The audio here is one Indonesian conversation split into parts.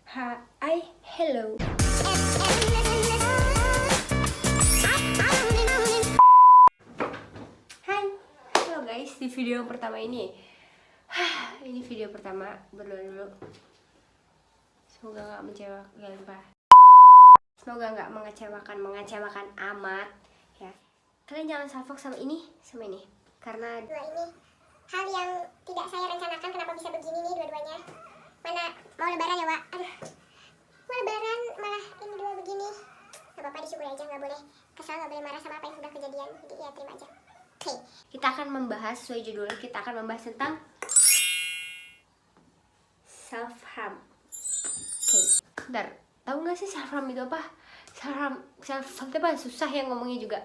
Hai, hello. Hai, halo guys. Di video pertama ini, ini video pertama, berdoa dulu. Semoga nggak mengecewakan, semoga nggak mengecewakan amat, ya. Kalian jangan salfok sama ini, karena Dua ini hal yang tidak saya rencanakan. Kenapa bisa begini nih dua-duanya? Mana mau lebaran ya, Wak? Aduh, mau lebaran malah ini dua begini. Gak apa-apa, disyukuri aja, gak boleh kesal, gak boleh marah sama apa yang sudah kejadian. Jadi ya terima aja. Oke. kita akan membahas, sesuai judulnya, kita akan membahas tentang self harm. Oke, bentar. Tahu nggak sih self harm itu apa? Self apa? Susah ya ngomongnya juga.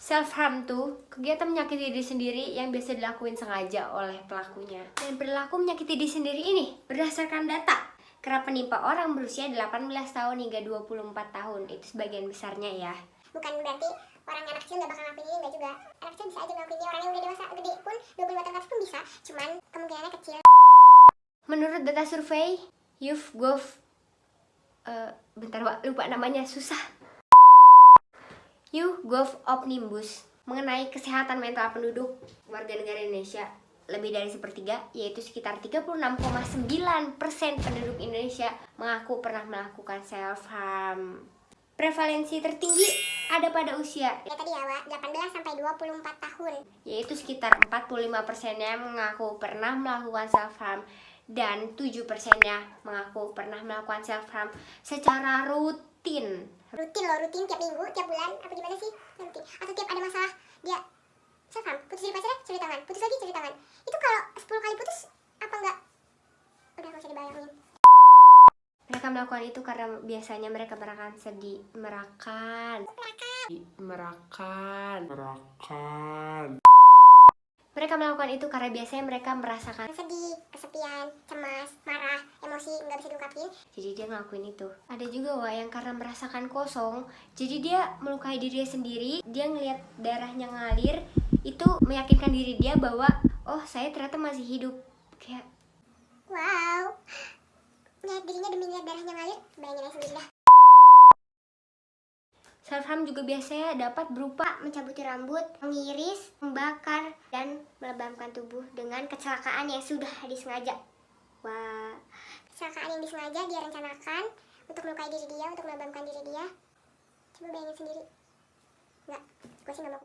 Self harm tuh kegiatan menyakiti diri sendiri yang biasa dilakuin sengaja oleh pelakunya. Dan perilaku menyakiti diri sendiri ini berdasarkan data kerap menimpa orang berusia 18 tahun hingga 24 tahun. Itu sebagian besarnya ya. Bukan berarti orang anak kecil gak bakal ngelakuin ini, enggak juga. Anak kecil bisa aja ngelakuin ini, orang yang udah dewasa gede pun 25 tahun pun bisa. Cuman kemungkinannya kecil. Menurut data survei YouGov, bentar Wak, lupa namanya, susah. YouGov Omnibus mengenai kesehatan mental penduduk warga negara Indonesia lebih dari sepertiga, yaitu sekitar 36,9% penduduk Indonesia mengaku pernah melakukan self harm. Prevalensi tertinggi ada pada usia, Ya tadi ya, Wak, 18 sampai 24 tahun. yaitu sekitar 45%-nya mengaku pernah melakukan self harm dan 7%-nya mengaku pernah melakukan self harm secara rutin. Rutin loh, rutin tiap minggu, tiap bulan, apa gimana sih? Rutin. Atau tiap ada masalah dia self harm, putus dari pacarnya, cuci tangan, putus lagi, cuci tangan. Itu kalau 10 kali putus, apa enggak? Udah gak usah dibayangin. Mereka melakukan itu karena biasanya mereka merasakan sedih, Mereka melakukan itu karena biasanya mereka merasakan Sedih, kesepian, cemas, marah, emosi nggak bisa diungkapin. jadi dia ngelakuin itu. Ada juga Wak yang karena merasakan kosong, jadi dia melukai dirinya sendiri. Dia ngelihat darahnya ngalir, itu meyakinkan diri dia bahwa oh saya ternyata masih hidup. Kayak Wow, lihat dirinya demi lihat darahnya ngalir, bayangin aja sendiri dah. self harm juga biasanya dapat berupa Mencabuti rambut, mengiris, membakar, dan melebamkan tubuh dengan kecelakaan yang sudah disengaja. wah, Kecelakaan yang disengaja dia rencanakan untuk melukai diri dia, untuk melebamkan diri dia. Coba bayangin sendiri. Enggak, gue sih gak mau.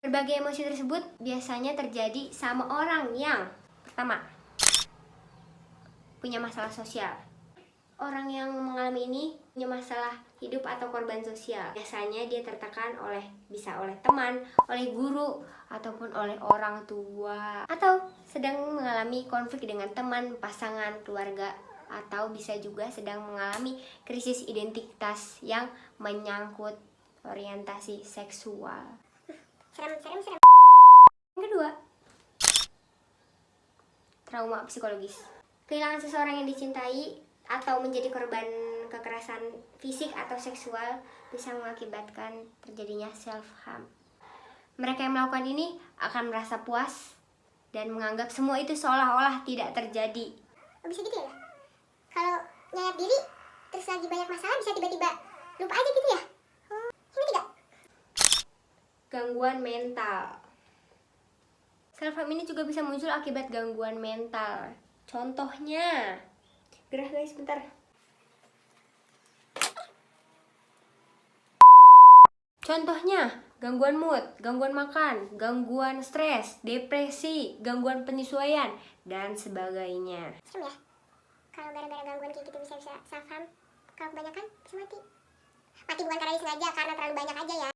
berbagai emosi tersebut biasanya terjadi sama orang yang pertama punya masalah sosial. Orang yang mengalami ini punya masalah hidup atau korban sosial. Biasanya dia tertekan bisa oleh teman, oleh guru, ataupun oleh orang tua. Atau sedang mengalami konflik dengan teman, pasangan, keluarga. Atau bisa juga sedang mengalami krisis identitas yang menyangkut orientasi seksual. Serem. Yang kedua, trauma psikologis. Kehilangan seseorang yang dicintai atau menjadi korban kekerasan fisik atau seksual bisa mengakibatkan terjadinya self harm. Mereka yang melakukan ini akan merasa puas dan menganggap semua itu seolah-olah tidak terjadi. Oh, bisa gitu ya? Kalau nyayat diri, terus lagi banyak masalah bisa tiba-tiba lupa aja gitu ya? Oh, ini tidak? Gangguan mental. Self harm ini juga bisa muncul akibat gangguan mental. Contohnya, gerah guys, bentar. Contohnya, gangguan mood, gangguan makan, gangguan stres, depresi, gangguan penyesuaian, dan sebagainya. Serem ya? Kalau gara-gara gangguan kayak gitu bisa self harm. Kalau kebanyakan bisa mati. Mati bukan karena disengaja, karena terlalu banyak aja ya.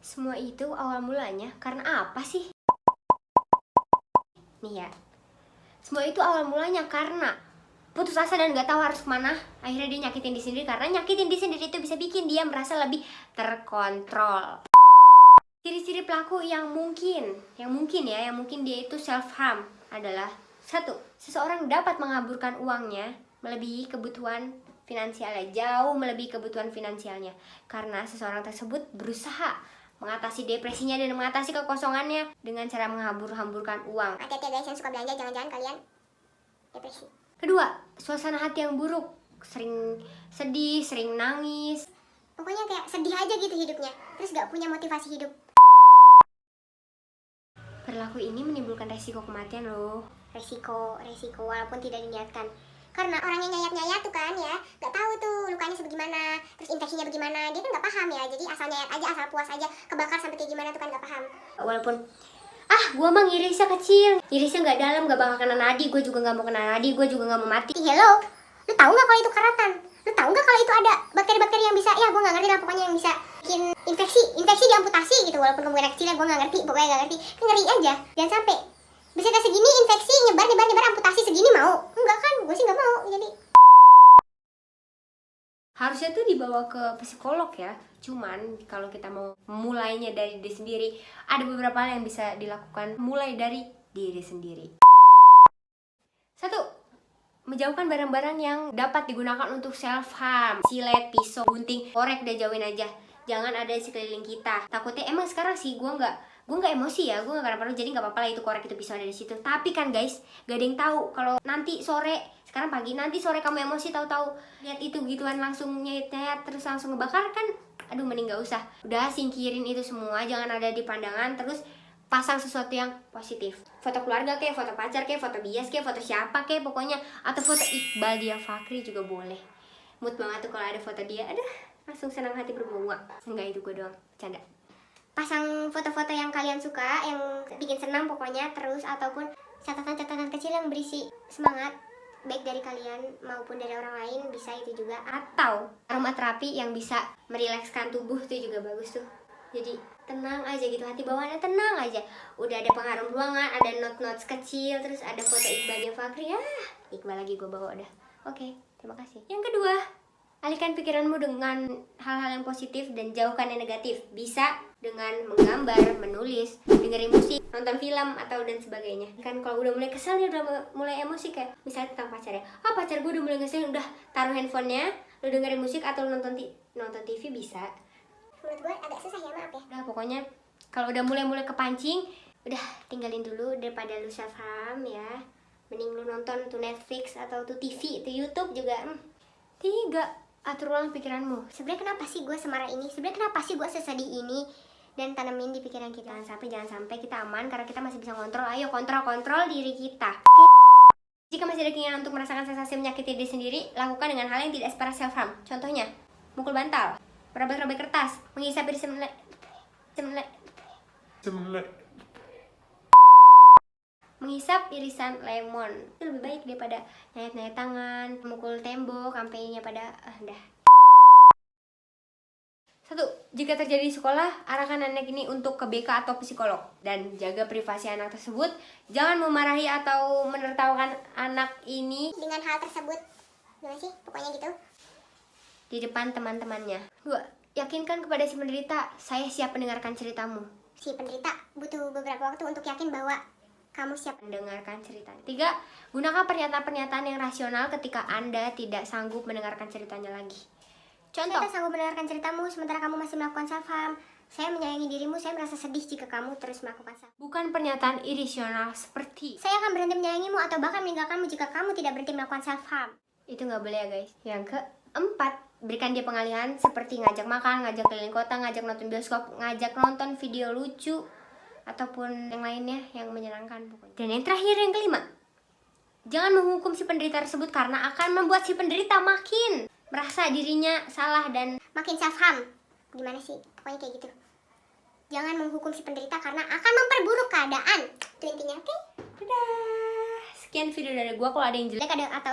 Semua itu awal mulanya karena apa sih? Nih ya, semua itu awal mulanya karena putus asa dan gak tahu harus kemana. Akhirnya dia nyakitin diri sendiri, karena nyakitin diri sendiri itu bisa bikin dia merasa lebih terkontrol. Ciri-ciri pelaku yang mungkin dia itu self harm adalah: 1. Seseorang dapat mengaburkan uangnya melebihi kebutuhan finansialnya, jauh melebihi kebutuhan finansialnya, karena seseorang tersebut berusaha mengatasi depresinya dan mengatasi kekosongannya dengan cara menghambur-hamburkan uang. Hati-hati guys yang suka belanja, jangan-jangan kalian depresi. Kedua, suasana hati yang buruk, sering sedih, sering nangis. Pokoknya kayak sedih aja gitu hidupnya, terus gak punya motivasi hidup. Perilaku ini menimbulkan resiko kematian loh. Resiko walaupun tidak diniatkan. Karena orang yang nyayat tuh kan ya, gak tahu tuh lukanya sebagaimana, terus infeksinya bagaimana, dia kan gak paham ya. Jadi asal nyayat aja, asal puas aja, kebakar sampai kayak gimana tuh kan gak paham. Walaupun gua mah irisnya kecil, irisnya nggak dalam, nggak bakal kena nadi, gue juga nggak mau kena nadi, gue juga nggak mau mati. Hello, lu tahu nggak kalau itu karatan? Lu tahu nggak kalau itu ada bakteri-bakteri yang bisa, ya gue nggak ngerti lah pokoknya, yang bisa bikin infeksi diamputasi gitu, walaupun kemungkinan kecilnya gue nggak ngerti, pokoknya nggak ngerti, ngeri aja. Jangan sampai bisa segini infeksi nyebar amputasi segini, mau? Enggak kan, gue sih nggak mau. Jadi harusnya tuh dibawa ke psikolog ya. Cuman kalau kita mau mulainya dari diri sendiri, ada beberapa hal yang bisa dilakukan mulai dari diri sendiri. 1. Menjauhkan barang-barang yang dapat digunakan untuk self harm. Silet, pisau, gunting, korek udah jauhin aja. Jangan ada di sekeliling kita. Takutnya emang sekarang sih gue nggak emosi ya, gue nggak kenapa-napa, jadi nggak apa-apa lah itu korek itu pisau ada di situ. Tapi kan guys, gak ada yang tahu kalau nanti sore, sekarang pagi, nanti sore kamu emosi, tahu-tahu lihat itu gituan langsung nyayat terus langsung ngebakar kan. Aduh, mending gak usah. Udah, singkirin itu semua, jangan ada di pandangan. Terus pasang sesuatu yang positif. Foto keluarga kayak, foto pacar kayak, foto bias kayak, foto siapa kayak, pokoknya. Atau foto Iqbal Diafakhri juga boleh. Mood banget tuh kalau ada foto dia. Aduh, langsung senang hati berbunga. Enggak, itu gue doang, canda. pasang foto-foto yang kalian suka, yang bikin senang pokoknya, terus ataupun catatan-catatan kecil yang berisi semangat, baik dari kalian maupun dari orang lain, bisa itu juga. Atau aromaterapi yang bisa merilekskan tubuh tuh juga bagus tuh. Jadi tenang aja gitu, hati bawaannya tenang aja. Udah ada pengharum ruangan, ada notes-notes kecil, terus ada foto Iqbal Diafakhri. Iqbal lagi gue bawa udah. Oke, terima kasih. Yang kedua, alihkan pikiranmu dengan hal-hal yang positif dan jauhkan yang negatif. Bisa dengan menggambar, menulis, dengerin musik, nonton film, atau dan sebagainya. Kan kalau udah mulai kesel nih, udah mulai emosi kayak misalnya tentang pacar ya. Pacar gue udah mulai kesel, udah taruh handphonenya, lu dengerin musik atau lu nonton TV bisa. Menurut gue agak susah ya, maaf ya. Udah, pokoknya kalau udah mulai kepancing, udah tinggalin dulu daripada lu self harm ya. Mending lu nonton tuh Netflix atau tuh TV, tuh YouTube juga. 3. Atur ulang pikiranmu. Sebenarnya kenapa sih gue semarah ini? Sebenarnya kenapa sih gue sesedih ini? Dan tanemin di pikiran kita. Jangan sampai kita aman karena kita masih bisa kontrol. Ayo kontrol diri kita. Jika masih ada keinginan untuk merasakan sensasi menyakiti diri sendiri, lakukan dengan hal yang tidak separah self harm. Contohnya, mukul bantal, merobek-robek kertas, menghisap irisan menghisap irisan lemon. Itu lebih baik daripada nyayat-nyayat tangan, mukul tembok, sampainya pada dah. 1. Jika terjadi di sekolah, arahkan anak ini untuk ke BK atau psikolog. Dan jaga privasi anak tersebut. Jangan memarahi atau menertawakan anak ini dengan hal tersebut. Gimana sih? Pokoknya gitu. Di depan teman-temannya. 2. Yakinkan kepada si penderita, saya siap mendengarkan ceritamu. Si penderita butuh beberapa waktu untuk yakin bahwa kamu siap mendengarkan ceritanya. 3. Gunakan pernyataan-pernyataan yang rasional ketika Anda tidak sanggup mendengarkan ceritanya lagi. Contoh, saya tak sanggup mendengarkan ceritamu sementara kamu masih melakukan self harm. Saya menyayangi dirimu, saya merasa sedih jika kamu terus melakukan self harm. Bukan pernyataan irasional seperti saya akan berhenti menyayangimu atau bahkan meninggalkanmu jika kamu tidak berhenti melakukan self harm. Itu nggak boleh ya guys. Yang keempat, berikan dia pengalihan seperti ngajak makan, ngajak keliling kota, ngajak nonton bioskop, ngajak nonton video lucu, ataupun yang lainnya yang menyenangkan pokoknya. Dan yang terakhir, yang kelima, jangan menghukum si penderita tersebut karena akan membuat si penderita makin merasa dirinya salah dan makin self harm. Gimana sih? Pokoknya kayak gitu. Jangan menghukum si penderita karena akan memperburuk keadaan. Itu intinya, oke? Dadah. Sekian video dari gua. Kalau ada yang jelek Atau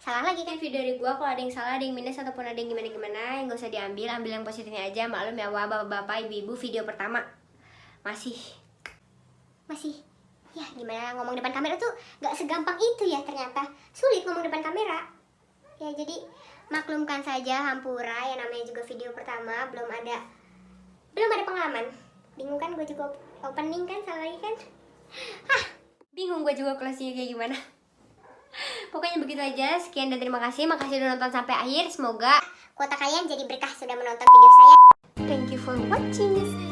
salah lagi kan video dari gua, kalau ada yang salah, ada yang minus ataupun ada yang gimana yang gak usah diambil, ambil yang positifnya aja. Maklum ya bapak-bapak, ibu-ibu, video pertama masih ya gimana ngomong depan kamera tuh gak segampang itu ya, ternyata sulit ngomong depan kamera ya. Jadi maklumkan saja Hampura, yang namanya juga video pertama, belum ada pengalaman. Bingung kan, gue juga opening kan, salah lagi kan. Bingung gue juga kelasnya kayak gimana. Pokoknya begitu aja. Sekian dan terima kasih. Makasih udah nonton sampai akhir. Semoga kuota kalian jadi berkah sudah menonton video saya. Thank you for watching.